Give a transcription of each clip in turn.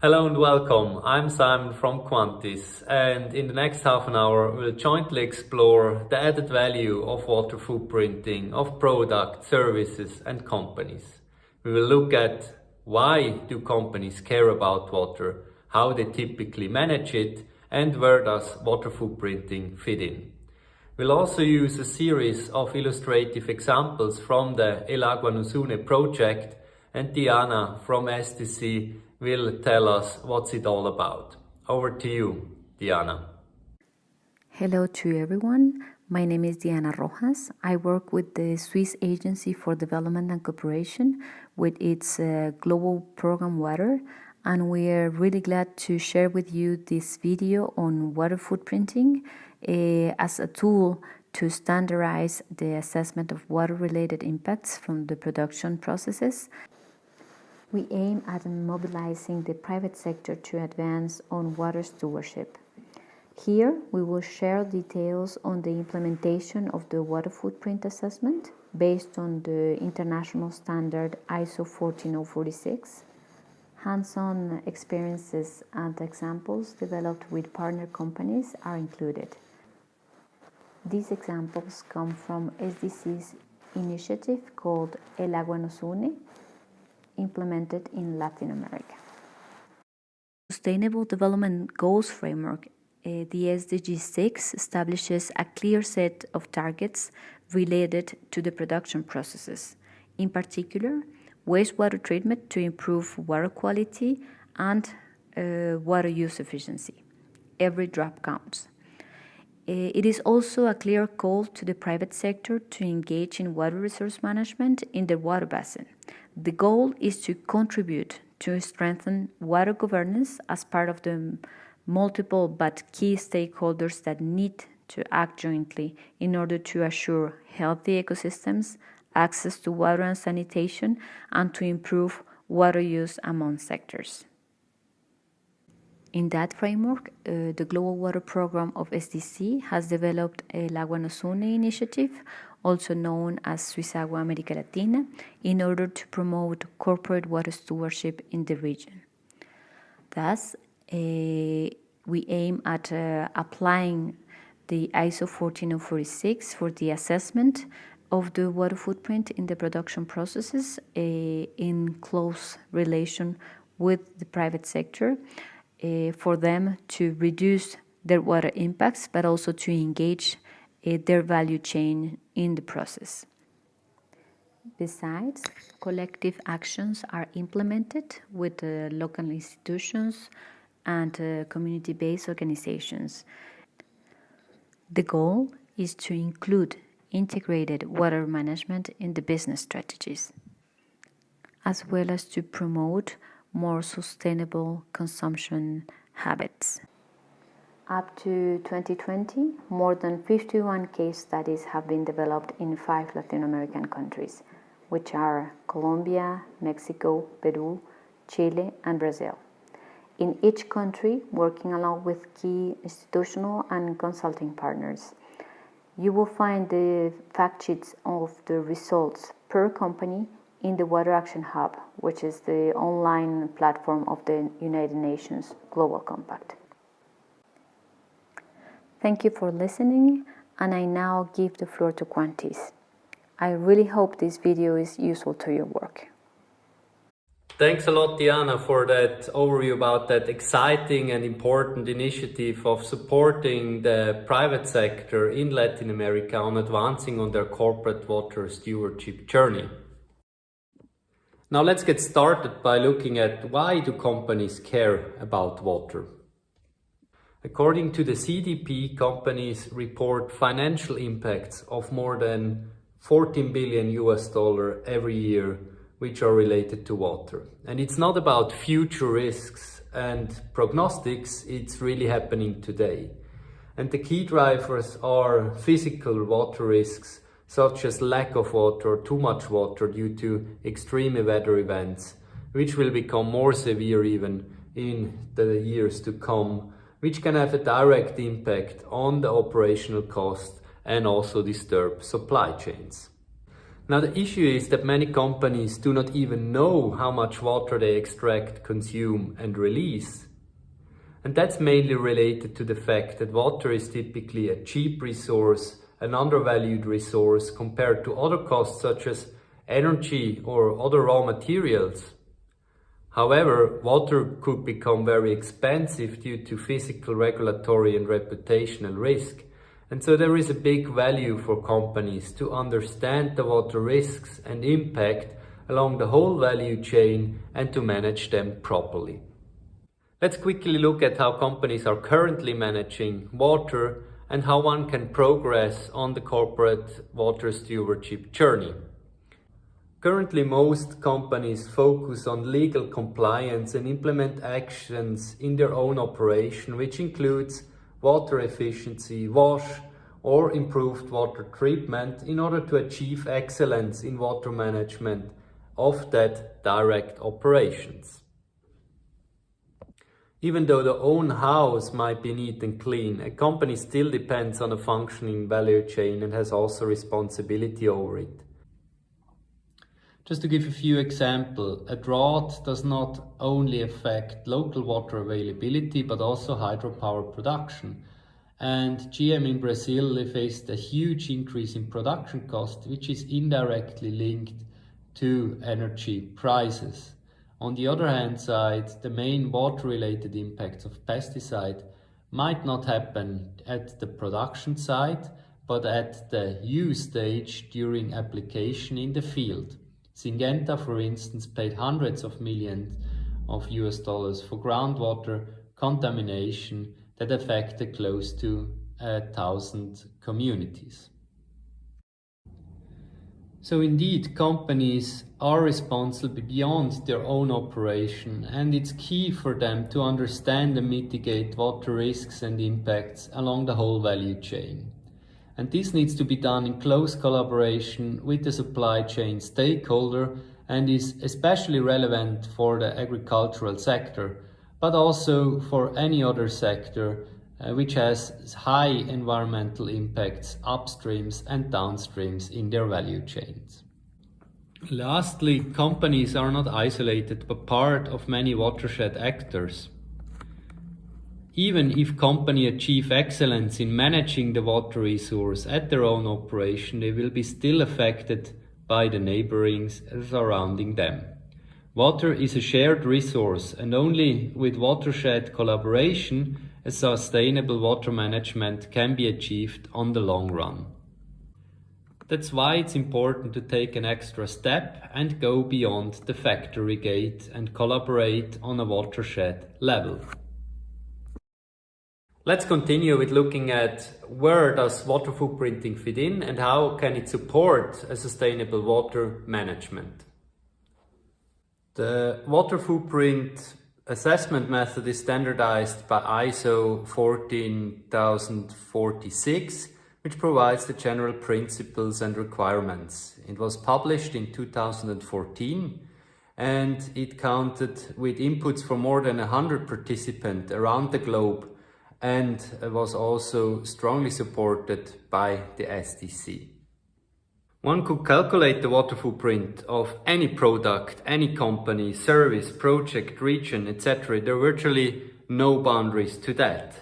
Hello and welcome. I'm Simon from Quantis, and in the next half an hour we'll jointly explore the added value of water footprinting of products, services and companies. We will look at why do companies care about water, how they typically manage it, and where does water footprinting fit in. We'll also use a series of illustrative examples from the Agua Nos project, and Diana from SDC will tell us what's it all about. Over to you, Diana. Hello to everyone. My name is Diana Rojas. I work with the Swiss Agency for Development and Cooperation with its global program Water, and we are really glad to share with you this video on water footprinting as a tool to standardize the assessment of water-related impacts from the production processes. We aim at mobilizing the private sector to advance on water stewardship. Here, we will share details on the implementation of the water footprint assessment based on the international standard ISO 14046. Hands-on experiences and examples developed with partner companies are included. These examples come from SDC's initiative called Agua Nos, implemented in Latin America. Sustainable Development Goals Framework, the SDG 6, establishes a clear set of targets related to the production processes, in particular, wastewater treatment to improve water quality and water use efficiency. Every drop counts. It is also a clear call to the private sector to engage in water resource management in the water basin. The goal is to contribute to strengthen water governance as part of the multiple but key stakeholders that need to act jointly in order to assure healthy ecosystems, access to water and sanitation, and to improve water use among sectors. In that framework, the Global Water Program of SDC has developed el Agua Nos initiative, also known as Swiss Agua America Latina, in order to promote corporate water stewardship in the region. Thus, we aim at applying the ISO 14046 for the assessment of the water footprint in the production processes in close relation with the private sector, for them to reduce their water impacts, but also to engage their value chain in the process. Besides, collective actions are implemented with local institutions and community-based organizations. The goal is to include integrated water management in the business strategies, as well as to promote more sustainable consumption habits. Up to 2020, more than 51 case studies have been developed in 5 Latin American countries, which are Colombia, Mexico, Peru, Chile, and Brazil. In each country, working along with key institutional and consulting partners. You will find the fact sheets of the results per company in the Water Action Hub, which is the online platform of the United Nations Global Compact. Thank you for listening, and I now give the floor to Quantis. I really hope this video is useful to your work. Thanks a lot, Diana, for that overview about that exciting and important initiative of supporting the private sector in Latin America on advancing on their corporate water stewardship journey. Now let's get started by looking at why do companies care about water. According to the CDP, companies report financial impacts of more than $14 billion every year, which are related to water. And it's not about future risks and prognostics, it's really happening today. And the key drivers are physical water risks, such as lack of water or too much water due to extreme weather events, which will become more severe even in the years to come, which can have a direct impact on the operational cost and also disturb supply chains. Now the issue is that many companies do not even know how much water they extract, consume and release. And that's mainly related to the fact that water is typically a cheap resource, an undervalued resource compared to other costs such as energy or other raw materials. However, water could become very expensive due to physical, regulatory and reputational risk. And so there is a big value for companies to understand the water risks and impact along the whole value chain and to manage them properly. Let's quickly look at how companies are currently managing water and how one can progress on the corporate water stewardship journey. Currently, most companies focus on legal compliance and implement actions in their own operation, which includes water efficiency, wash, or improved water treatment in order to achieve excellence in water management of that direct operations. Even though the own house might be neat and clean, a company still depends on a functioning value chain and has also responsibility over it. Just to give a few examples, a drought does not only affect local water availability but also hydropower production. And GM in Brazil faced a huge increase in production cost, which is indirectly linked to energy prices. On the other hand side, the main water-related impacts of pesticide might not happen at the production site, but at the use stage during application in the field. Syngenta, for instance, paid hundreds of millions of US dollars for groundwater contamination that affected close to 1,000 communities. So indeed, companies are responsible beyond their own operation, and it's key for them to understand and mitigate water risks and impacts along the whole value chain. And this needs to be done in close collaboration with the supply chain stakeholder and is especially relevant for the agricultural sector, but also for any other sector which has high environmental impacts upstreams and downstreams in their value chains. Lastly, companies are not isolated but part of many watershed actors. Even if companies achieve excellence in managing the water resource at their own operation, they will be still affected by the neighboring surrounding them. Water is a shared resource, and only with watershed collaboration a sustainable water management can be achieved on the long run. That's why it's important to take an extra step and go beyond the factory gate and collaborate on a watershed level. Let's continue with looking at where does water footprinting fit in and how can it support a sustainable water management. The water footprint assessment method is standardized by ISO 14046, which provides the general principles and requirements. It was published in 2014 and it counted with inputs from more than 100 participants around the globe and was also strongly supported by the SDC. One could calculate the water footprint of any product, any company, service, project, region, etc. There are virtually no boundaries to that.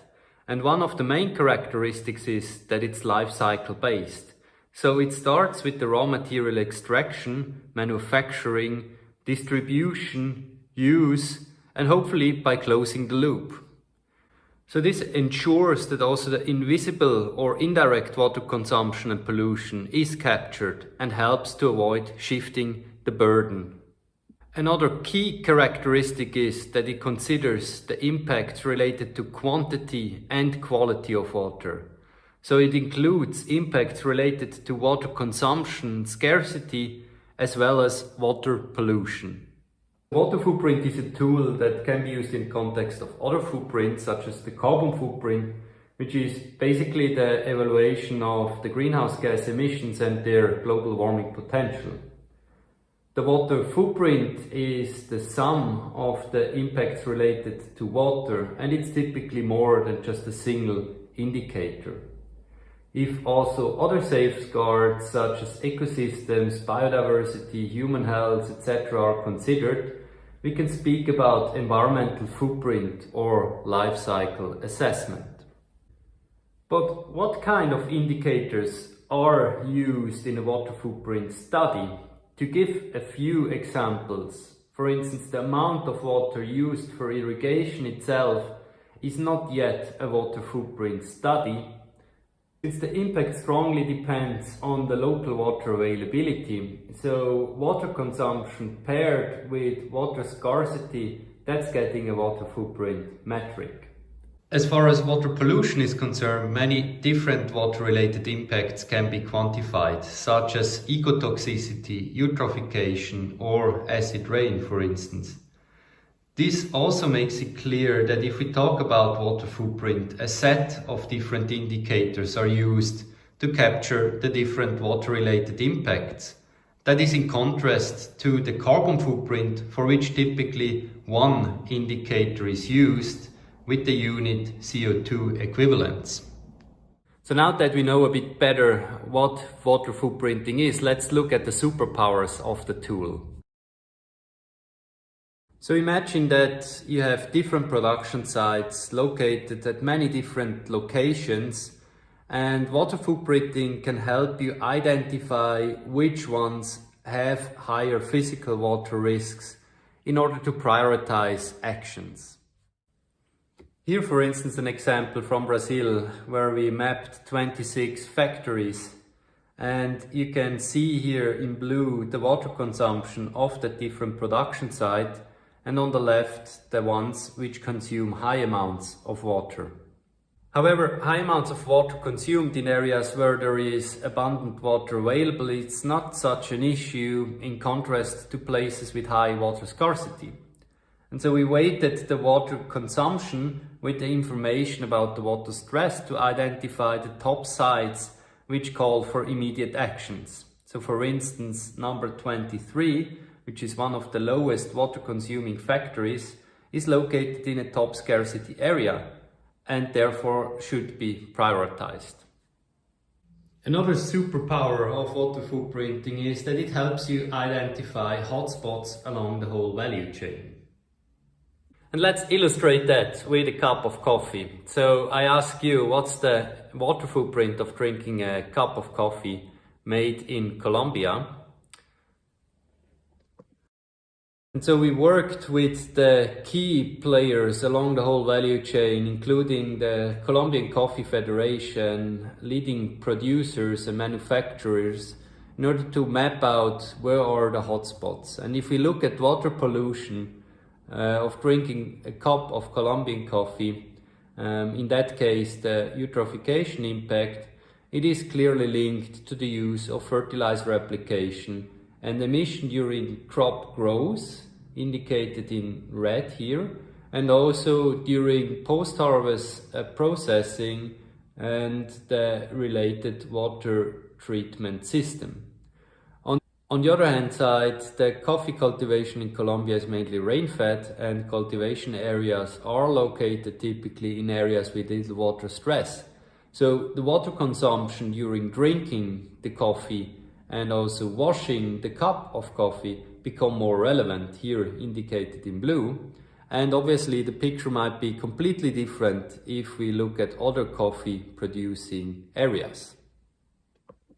And one of the main characteristics is that it's life cycle based. So it starts with the raw material extraction, manufacturing, distribution, use, and hopefully by closing the loop. So this ensures that also the invisible or indirect water consumption and pollution is captured and helps to avoid shifting the burden. Another key characteristic is that it considers the impacts related to quantity and quality of water. So it includes impacts related to water consumption, scarcity, as well as water pollution. Water footprint is a tool that can be used in context of other footprints, such as the carbon footprint, which is basically the evaluation of the greenhouse gas emissions and their global warming potential. The water footprint is the sum of the impacts related to water, and it's typically more than just a single indicator. If also other safeguards such as ecosystems, biodiversity, human health, etc. are considered, we can speak about environmental footprint or life cycle assessment. But what kind of indicators are used in a water footprint study? To give a few examples, for instance, the amount of water used for irrigation itself is not yet a water footprint study, since the impact strongly depends on the local water availability. So water consumption paired with water scarcity, that's getting a water footprint metric. As far as water pollution is concerned, many different water-related impacts can be quantified, such as ecotoxicity, eutrophication, or acid rain, for instance. This also makes it clear that if we talk about water footprint, a set of different indicators are used to capture the different water-related impacts. That is in contrast to the carbon footprint, for which typically one indicator is used with the unit CO2 equivalents. So now that we know a bit better what water footprinting is, let's look at the superpowers of the tool. So imagine that you have different production sites located at many different locations, and water footprinting can help you identify which ones have higher physical water risks in order to prioritize actions. Here, for instance, an example from Brazil where we mapped 26 factories, and you can see here in blue the water consumption of the different production sites, and on the left the ones which consume high amounts of water. However, high amounts of water consumed in areas where there is abundant water available is not such an issue in contrast to places with high water scarcity. And so we weighted the water consumption with the information about the water stress to identify the top sites which call for immediate actions. So for instance, number 23, which is one of the lowest water consuming factories, is located in a top scarcity area and therefore should be prioritized. Another superpower of water footprinting is that it helps you identify hotspots along the whole value chain. And let's illustrate that with a cup of coffee. So I ask you, what's the water footprint of drinking a cup of coffee made in Colombia? And so we worked with the key players along the whole value chain, including the Colombian Coffee Federation, leading producers and manufacturers, in order to map out where are the hotspots. And if we look at water pollution of drinking a cup of Colombian coffee, in that case the eutrophication impact, it is clearly linked to the use of fertilizer application and emission during crop growth, indicated in red here, and also during post-harvest processing and the related water treatment system. On the other hand side, the coffee cultivation in Colombia is mainly rain-fed, and cultivation areas are located typically in areas with little water stress. So the water consumption during drinking the coffee and also washing the cup of coffee become more relevant, here indicated in blue. And obviously the picture might be completely different if we look at other coffee producing areas.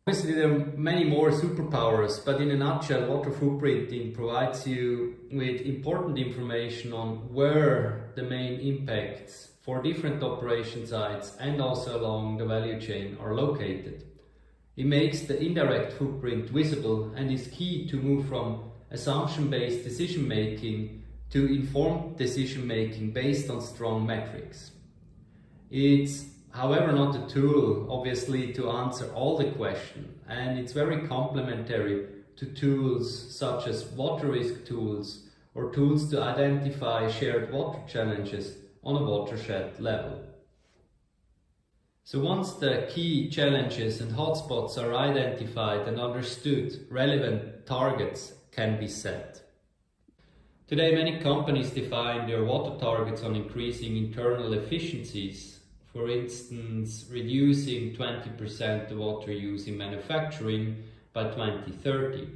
Obviously there are many more superpowers, but in a nutshell, water footprinting provides you with important information on where the main impacts for different operation sites and also along the value chain are located. It makes the indirect footprint visible and is key to move from assumption-based decision-making to informed decision-making based on strong metrics. It's, however, not a tool, obviously, to answer all the questions, and it's very complementary to tools such as water risk tools or tools to identify shared water challenges on a watershed level. So once the key challenges and hotspots are identified and understood, relevant targets can be set. Today many companies define their water targets on increasing internal efficiencies, For instance, reducing 20% the water use in manufacturing by 2030.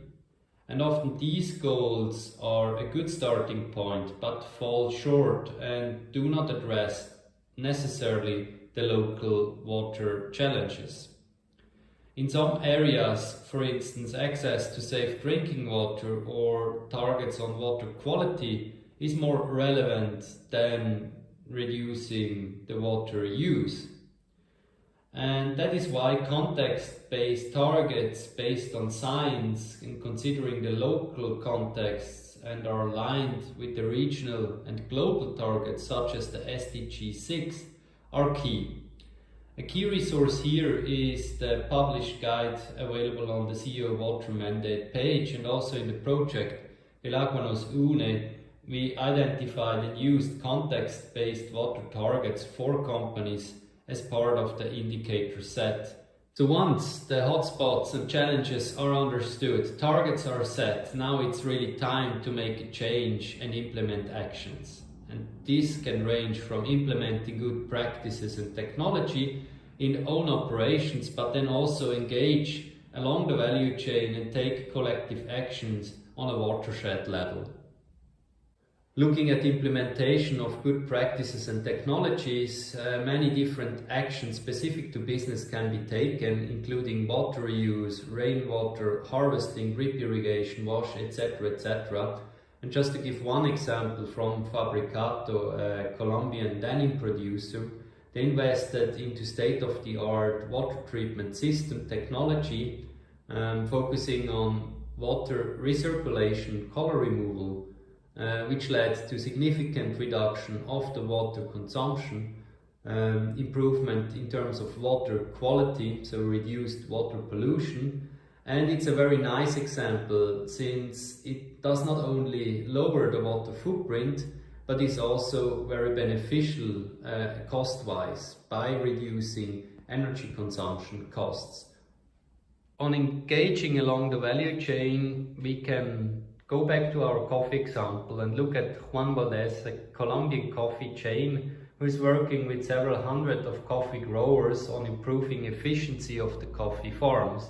And often these goals are a good starting point, but fall short and do not address necessarily the local water challenges. In some areas, for instance, access to safe drinking water or targets on water quality is more relevant than reducing the water use. And that is why context-based targets based on science and considering the local contexts and are aligned with the regional and global targets such as the SDG 6 are key. A key resource here is the published guide available on the CEO Water Mandate page, and also in the project Agua Nos we identified and used context-based water targets for companies as part of the indicator set. So once the hotspots and challenges are understood, targets are set, now it's really time to make a change and implement actions. And this can range from implementing good practices and technology in own operations, but then also engage along the value chain and take collective actions on a watershed level. Looking at the implementation of good practices and technologies, many different actions specific to business can be taken, including water reuse, rainwater harvesting, drip irrigation, wash, etc., etc. And just to give one example from Fabricato, a Colombian denim producer, they invested into state-of-the-art water treatment system technology, focusing on water recirculation, color removal, which led to significant reduction of the water consumption, improvement in terms of water quality, so reduced water pollution. And it's a very nice example since it does not only lower the water footprint, but is also very beneficial cost-wise by reducing energy consumption costs. On engaging along the value chain, we can go back to our coffee example and look at Juan Valdez, a Colombian coffee chain who is working with several hundred of coffee growers on improving efficiency of the coffee farms.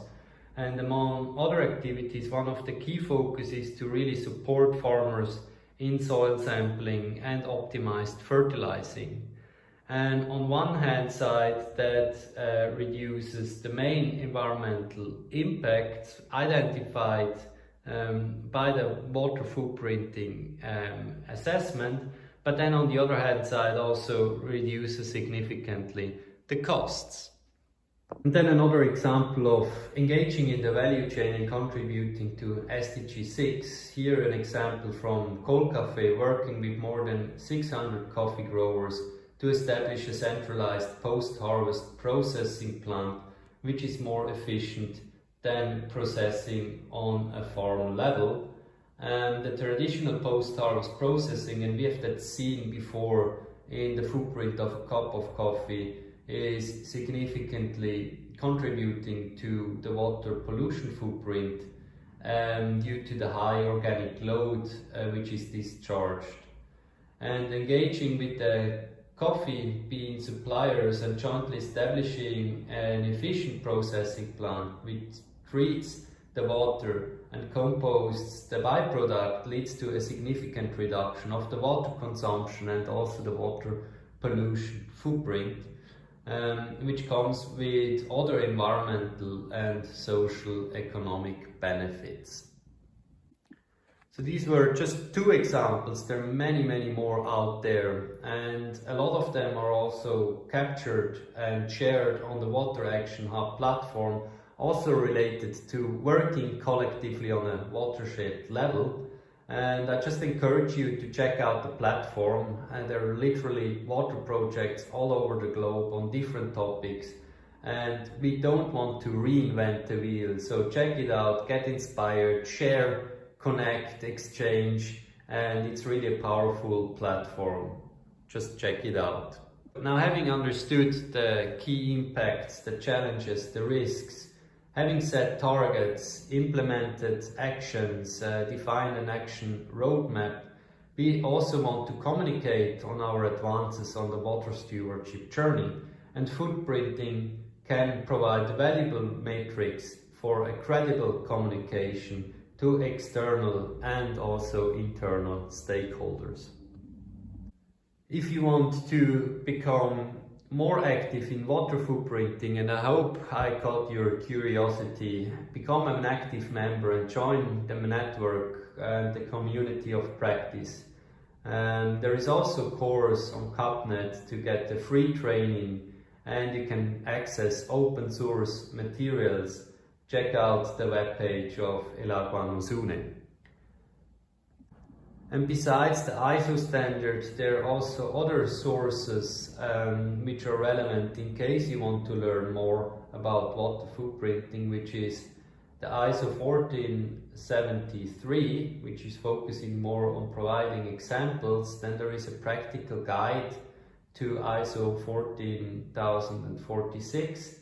And among other activities, one of the key focus is to really support farmers in soil sampling and optimized fertilizing. And on one hand side, that reduces the main environmental impacts identified by the water footprinting assessment, but then on the other hand side also reduces significantly the costs. And then another example of engaging in the value chain and contributing to SDG 6. Here an example from Cold Cafe, working with more than 600 coffee growers to establish a centralized post-harvest processing plant which is more efficient than processing on a farm level. And the traditional post-harvest processing, and we have that seen before in the footprint of a cup of coffee, is significantly contributing to the water pollution footprint due to the high organic load which is discharged. And engaging with the coffee bean suppliers and jointly establishing an efficient processing plant which treats the water and composts the byproduct leads to a significant reduction of the water consumption and also the water pollution footprint, which comes with other environmental and social economic benefits. So these were just two examples. There are many, many more out there, and a lot of them are also captured and shared on the Water Action Hub platform, also related to working collectively on a watershed level. And I just encourage you to check out the platform, and there are literally water projects all over the globe on different topics, and we don't want to reinvent the wheel. So check it out, get inspired, share, connect, exchange, and it's really a powerful platform. Just check it out. Now, having understood the key impacts, the challenges, the risks, having set targets, implemented actions, defined an action roadmap, we also want to communicate on our advances on the water stewardship journey. and footprinting can provide valuable metrics for a credible communication to external and also internal stakeholders. If you want to become more active in water footprinting, and I hope I caught your curiosity, become an active member and join the network and the community of practice. And there is also a course on CapNet to get the free training, and you can access open source materials. Check out the webpage of Agua Nos. And besides the ISO standard, there are also other sources which are relevant in case you want to learn more about water footprinting, which is the ISO 14073, which is focusing more on providing examples. Then there is a practical guide to ISO 14046,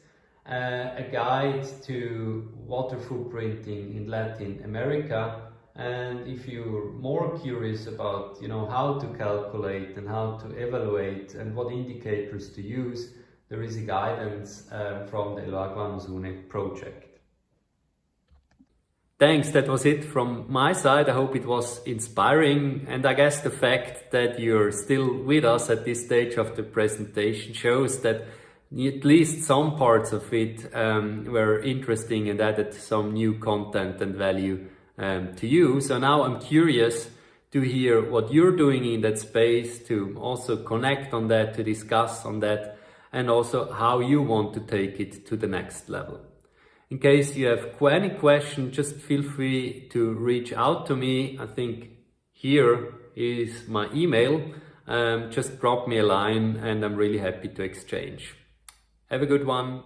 a guide to water footprinting in Latin America. And if you're more curious about, how to calculate and how to evaluate and what indicators to use, there is a guidance from the Agua Nos project. Thanks, that was it from my side. I hope it was inspiring, and I guess the fact that you're still with us at this stage of the presentation shows that at least some parts of it were interesting and added some new content and value to you. So now I'm curious to hear what you're doing in that space, to also connect on that, to discuss on that, and also how you want to take it to the next level. In case you have any question, just feel free to reach out to me. I think here is my email. Just drop me a line and I'm really happy to exchange. Have a good one.